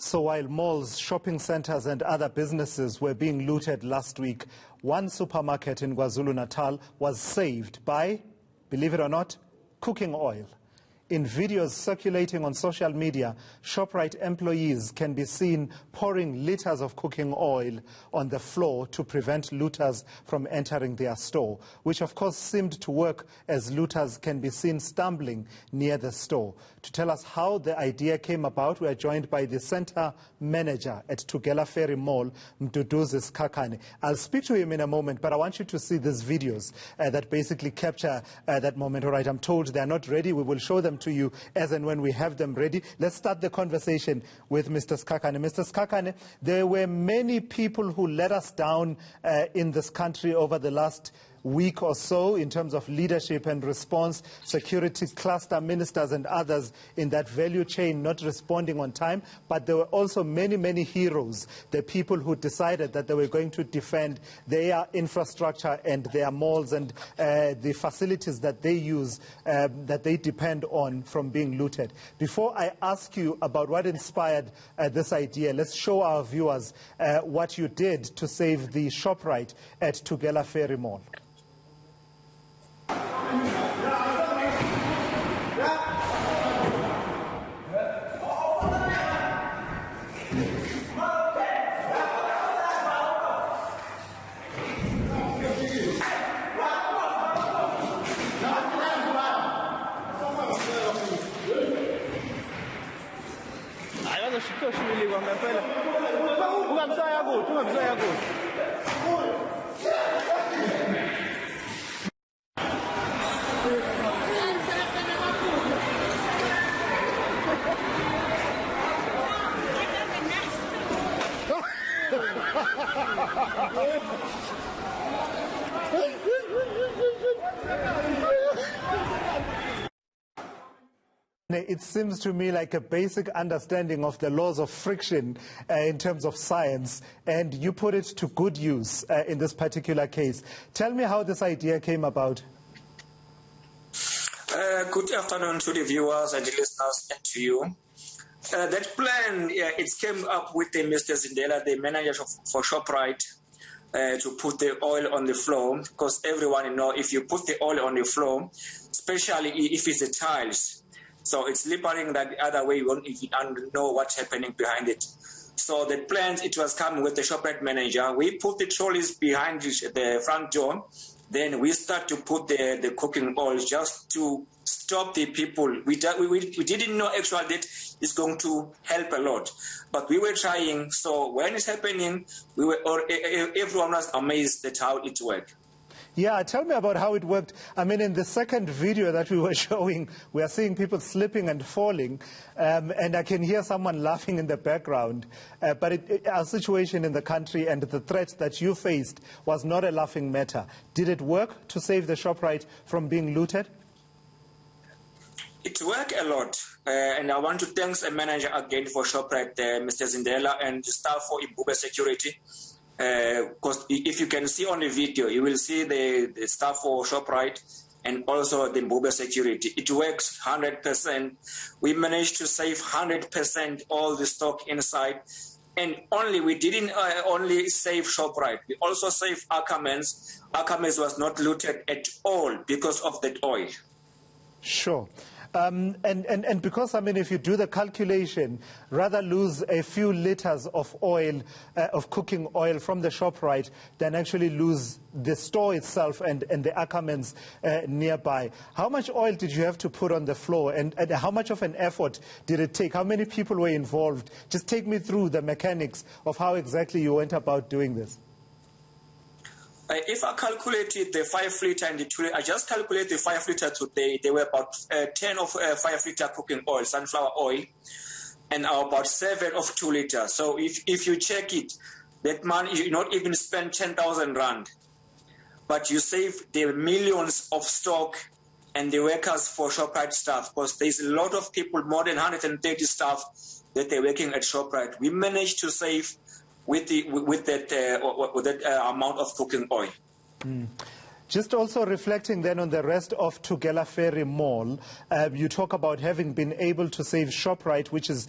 So while malls, shopping centers and other businesses were being looted last week, one supermarket in KwaZulu-Natal was saved by, believe it or not, cooking oil. In videos circulating on social media, Shoprite employees can be seen pouring liters of cooking oil on the floor to prevent looters from entering their store, which of course seemed to work as looters can be seen stumbling near the store. To tell us how the idea came about, we are joined by the center manager at Tugela Ferry Mall, Mduduzi Skakane. I'll speak to him in a moment, but I want you to see these videos that basically capture that moment. All right, I'm told they're not ready. We will show them to you as and when we have them ready. Let's start the conversation with Mr. Skakane. Mr. Skakane, there were many people who let us down in this country over the last week or so in terms of leadership and response, security cluster ministers and others in that value chain not responding on time. But there were also many heroes, the people who decided that they were going to defend their infrastructure and their malls and the facilities that they use, that they depend on from being looted. Before I ask you about what inspired this idea, let's show our viewers what you did to save the Shoprite at Tugela Ferry Mall. It seems to me like a basic understanding of the laws of friction in terms of science, and you put it to good use in this particular case. Tell me how this idea came about. Good afternoon to the viewers and the listeners and to you. That plan, it came up with Mr. Zindela, the manager for Shoprite, to put the oil on the floor, because everyone knows if you put the oil on the floor, especially if it's the tiles, so it's slippery that the other way, you won't even know what's happening behind it. So the plan, it was coming with the Shoprite manager. We put the trolleys behind the front door. Then we start to put the cooking oil just to stop the people. We didn't know actually that it's going to help a lot, but we were trying. So when it's happening, everyone was amazed at how it worked. Yeah, tell me about how it worked. I mean, in the second video that we were showing, we are seeing people slipping and falling, and I can hear someone laughing in the background. But our situation in the country and the threat that you faced was not a laughing matter. Did it work to save the Shoprite from being looted? It worked a lot, and I want to thank the manager again for Shoprite, Mr. Zindela, and the staff for Mbube Security. Because if you can see on the video, you will see the staff for Shoprite and also the Mbube Security. It works 100%. We managed to save 100% all the stock inside. And we didn't only save Shoprite. We also saved Ackermans. Ackermans was not looted at all because of that oil. Sure. And because, I mean, if you do the calculation, rather lose a few liters of oil, of cooking oil from the Shoprite than actually lose the store itself and the Ackermans nearby. How much oil did you have to put on the floor, and how much of an effort did it take? How many people were involved? Just take me through the mechanics of how exactly you went about doing this. If I calculated the 5 liter and the 2 liter, I just calculated the 5 liter today. They were about 10 of 5 liter cooking oil, sunflower oil, and about 7 of 2 liter. So if you check it, that money, you not even spend 10,000 rand, but you save the millions of stock and the workers for Shoprite staff, because there's a lot of people, more than 130 staff that they're working at Shoprite. We managed to save with that amount of cooking oil. Just also reflecting then on the rest of Tugela Ferry Mall, you talk about having been able to save Shoprite, which is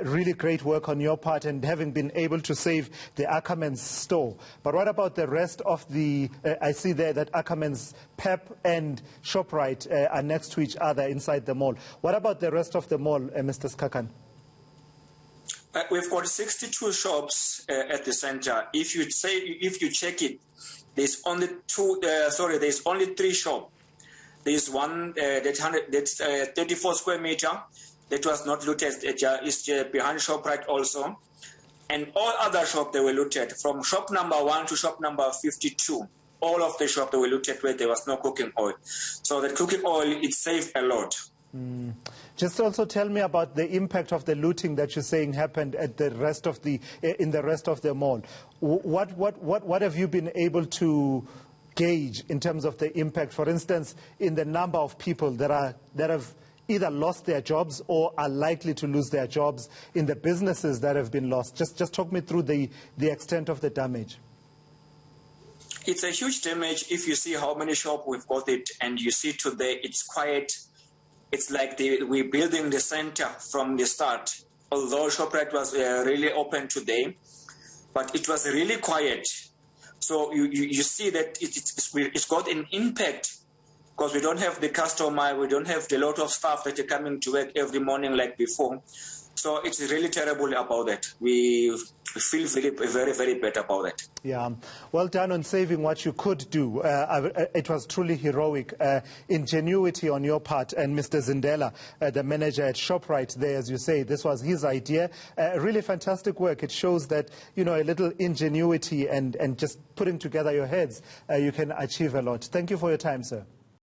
really great work on your part, and having been able to save the Ackermans store. But what about the rest of the, I see there that Ackermans, Pep and Shoprite are next to each other inside the mall. What about the rest of the mall, Mr. Skakan? We've got 62 shops at the center. If you check it, there's only there's only 3 shops. There's one that's 34 square meter that was not looted. It's behind ShopRite also, and all other shops they were looted from shop number 1 to shop number 52. All of the shops they were looted where there was no cooking oil. So the cooking oil it saved a lot. Just also tell me about the impact of the looting that you're saying happened at the rest of the in the rest of the mall. What have you been able to gauge in terms of the impact, for instance, in the number of people that have either lost their jobs or are likely to lose their jobs, in the businesses that have been lost? Just talk me through the extent of the damage. It's a huge damage if you see how many shops we've got it, and you see today it's quiet. It's like we're building the center from the start. Although ShopRite was really open today, but it was really quiet. So you see that it's got an impact because we don't have the customer, we don't have the lot of staff that are coming to work every morning like before. So it's really terrible about that. We feel very, very bad about it. Yeah, well done on saving what you could do. It was truly heroic ingenuity on your part. And Mr. Zindela, the manager at ShopRite there, as you say, this was his idea. Really fantastic work. It shows that, you know, a little ingenuity and just putting together your heads, you can achieve a lot. Thank you for your time, sir.